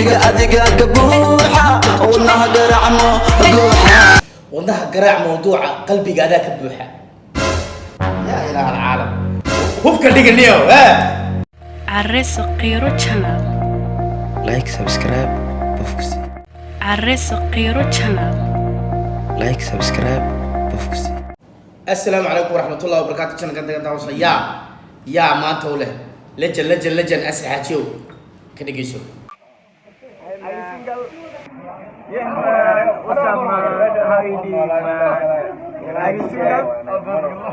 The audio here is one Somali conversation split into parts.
قلبي أدق كبوحة والله قرع موضوعها والله قرع موضوع قلبي قاعدة كبوحة يا إله العالم هو كان ديك النيو عرس قيرو channel لايك سبسكرايب بفكسي عرس قيرو channel لايك سبسكرايب بفكسي السلام عليكم ورحمة الله وبركاته. شنو كنت قاعد يا ما توله لجن أسحاتيو كده جيسو. Yeah, man. What's up, man? How you doing, man? Are you single?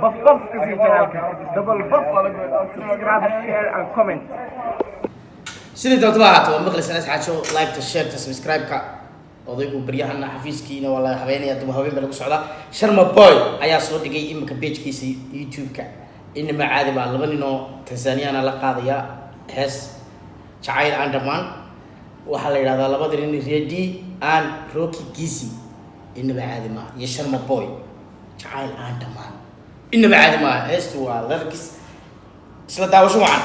Buff kasi channel ka. Double buff. Subscribe, share, and comment. سيدي توتبعت ومخلص الناس حاشو لايك تشير تسبسكرايب كا وضيقوا بريحنا حفيزكينا والله حبيني يا هاوين بلغو سعودا شرما بوي ايا سو دغاي امك بيج كيسي يوتيوب كا انما عادي با لبنينو تنزانيا انا لا قاديا هس جايل اندمان waxa la yiraahdaa labada nin ready and rocky gisi inaba caadi ma iyo sharma boy jacaayl aan dhamaan inaba caadi ma heestu waa larkis isla daawasho wacan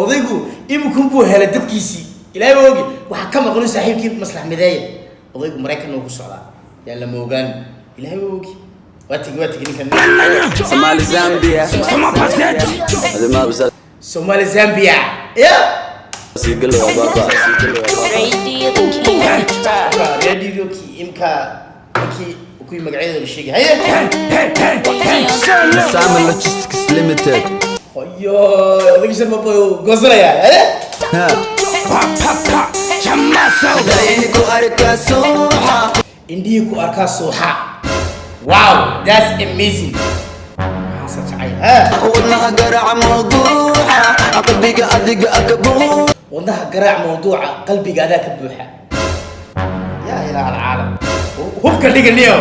odaygu imikun buu helay dadkiisii ilaahay ogi waxa ka maqan saaxiibkii maslax mideeya odaygu mareykan ugu socdaa yaa la moogaan ilaahay ogi Somali Zambia Somali Zambia يا سيقل بابا راديو كي إمكا كي وكوي مقعدة بالشيء هيا سامي لوجيستكس ليميتد أيوه ذيك شرب بيو غزلة يا هيا داينكو أركا سوحة إنديكو أركا سوحة واو that's amazing والله قرع موضوعها قلبي أدق كبوحة والله قرع موضوع قلبي قاعدة كبوحة يا إله العالم هو كان ديك النيو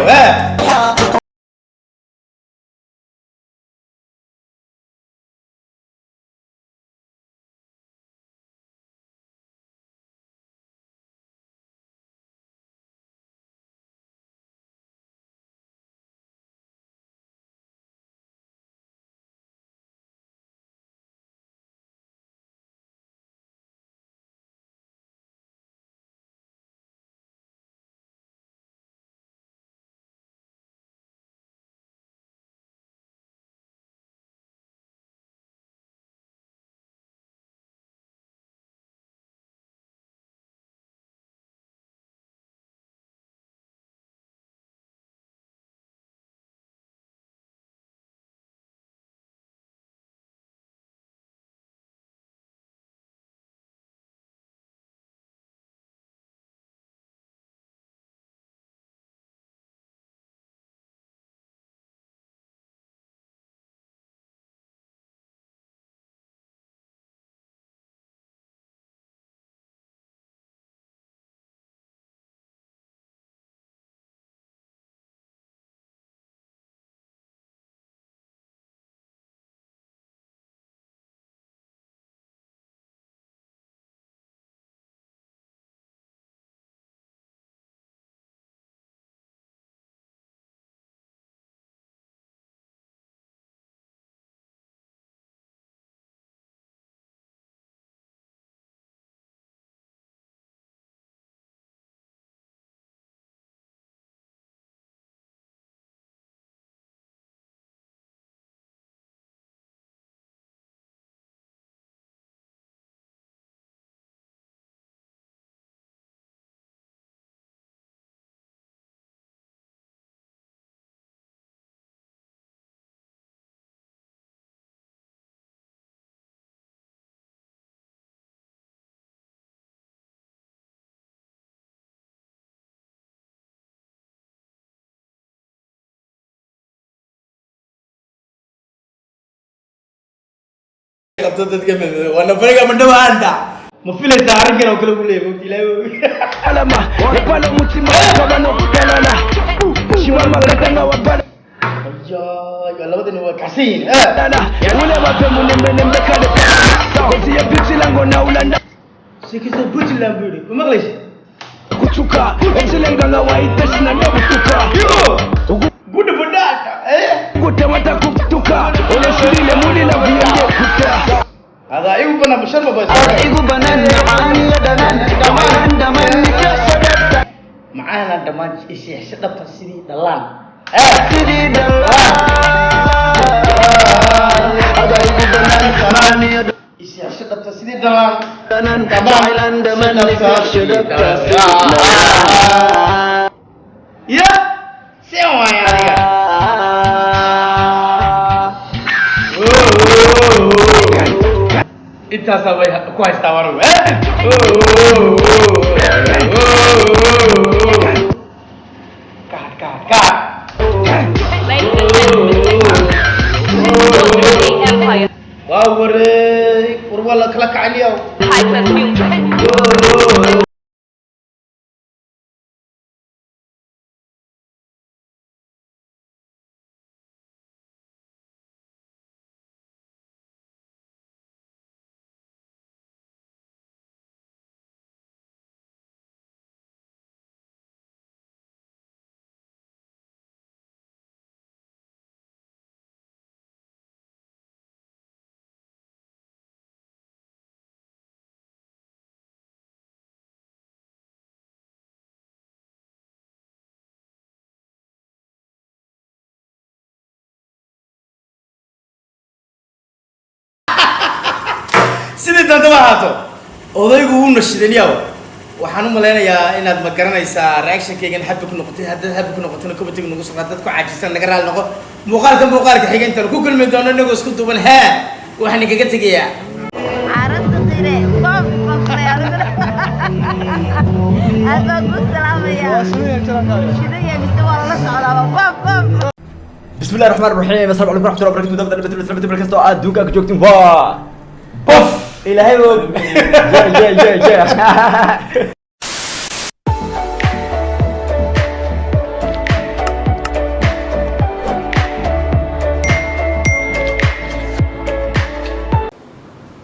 قبضت تكمل وانا فريق من دوا انت مفيله تعرف كده وكله كله يقول Alama, yapala mutima, kabano, kalala. Shimama katanga wabala. يا الله بدنا كاسين Nana, ule wape munembe kale. Kozi ya biti lango na ulanda. سيكي سبوت اللامبوري وما غليش Kutuka, exilenga nga waiteshi na nebutuka. بودا بودا Kutemata kutuka, ole shirile muli la viyenge kuta. bannaan sharma boy igu banaan macaaniyo dhanaan dhamaan dhamaan nijaasadabta macaana dhammaan isheexsha dhabta sidii dhalaan sidii dhallaan ada igu banaan macaaniyo isheexsha dhabta sidii dhalaan dhanaan dhamaan dhamaan nijaasadabta ya seen waaya adiga intaasaa bay ku haystaa warugu waa wareeg war waa la kala kacaniyow sidii dantaba ahaato odaygu wuu nashidanyaw waxaan u malaynayaa inaad ma garanaysaa reactionkaygan habi ku noqotay haddaad habi ku noqotona kubatiga nagu soo qaad dad ku caajisan naga raali noqo muuqaalka xiga intaan ku kulmi doono inagoo isku duuban hee waxaan kaga tegayaa عرفت قيري بوف بوف يا رجل هذا قول سلام يا شنو يا مستوى الله سعلا بوف بوف بسم الله الرحمن الرحيم السلام عليكم ورحمه الله وبركاته دابا دابا دابا كاستو عاد دوكا جوكتين فا بوف الى هاي جاي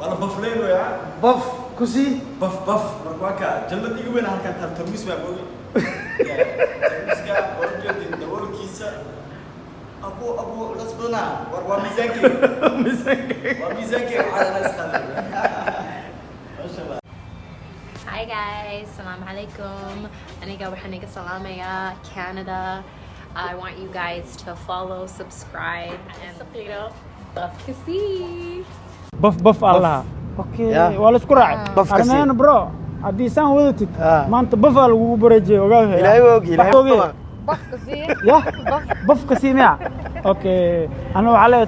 وانا بفلينو يا bof ku sii بف مركواكا جلد يجي وين هالكان ترميس ما بقول ترميس كا ورجع دور كيسة أبو لسبنا وميزانكي على ناس خالد ما شاء الله Hi guys, Assalamu alaikum. Aniga waxaniga salamaya Canada. I want you guys to follow, subscribe, and kasi. بف الله اوكي ولا اسكو راعي ارمان برو هدي سان ودتid maanta baf lagu bareejay ogaa ilaahay og بف كسي يا بف كسي ميا اوكي انا وعلي